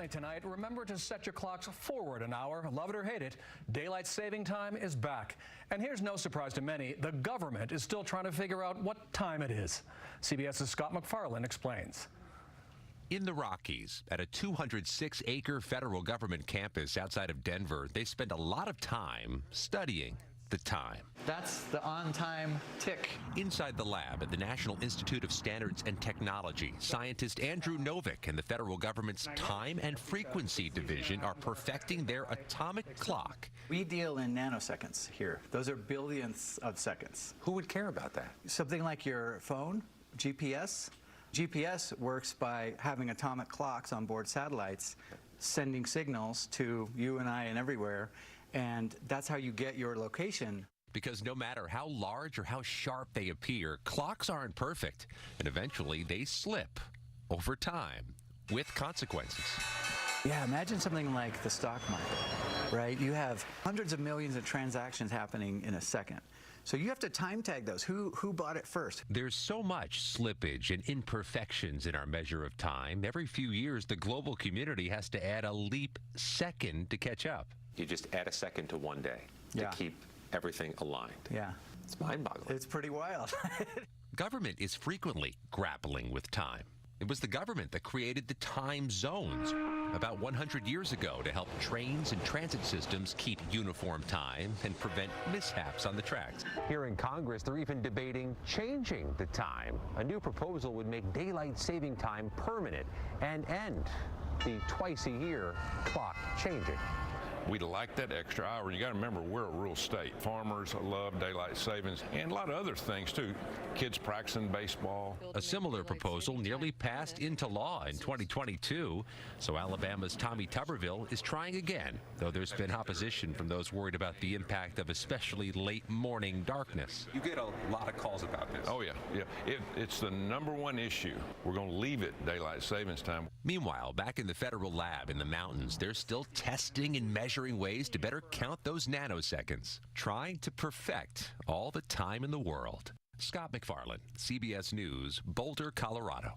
Starting tonight, remember to set your clocks forward an hour. Love it or hate it, daylight saving time is back. And here's no surprise to many, the government is still trying to figure out what time it is. CBS's Scott MacFarlane explains. In the Rockies, at a 206-acre federal government campus outside of Denver, they spend a lot of time studying the time. That's the on-time tick. Inside the lab at the National Institute of Standards and Technology, scientist Andrew Novick and the federal government's Time and Frequency Division are perfecting their atomic clock. We deal in nanoseconds here. Those are billionths of seconds. Who would care about that? Something like your phone, GPS. GPS works by having atomic clocks on board satellites, sending signals to you and I and everywhere, and that's how you get your location. Because no matter how large or how sharp they appear, clocks aren't perfect, and eventually they slip over time with consequences. Yeah, imagine something like the stock market, right? You have hundreds of millions of transactions happening in a second. So you have to time tag those. Who bought it first? There's so much slippage and imperfections in our measure of time. Every few years, the global community has to add a leap second to catch up. You just add a second to one day to keep everything aligned. Yeah. It's mind-boggling. It's pretty wild. Government is frequently grappling with time. It was the government that created the time zones about 100 years ago to help trains and transit systems keep uniform time and prevent mishaps on the tracks. Here in Congress, they're even debating changing the time. A new proposal would make daylight saving time permanent and end the twice-a-year clock changing. We'd like that extra hour. You got to remember, we're a rural state. Farmers love daylight savings and a lot of other things, too. Kids practicing baseball. A similar proposal nearly passed into law in 2022. So Alabama's Tommy Tuberville is trying again, though there's been opposition from those worried about the impact of especially late morning darkness. You get a lot of calls about this. Oh, yeah. It's the #1 issue. We're going to leave it daylight savings time. Meanwhile, back in the federal lab in the mountains, they're still testing and measuring ways to better count those nanoseconds, trying to perfect all the time in the world. Scott MacFarlane, CBS News, Boulder, Colorado.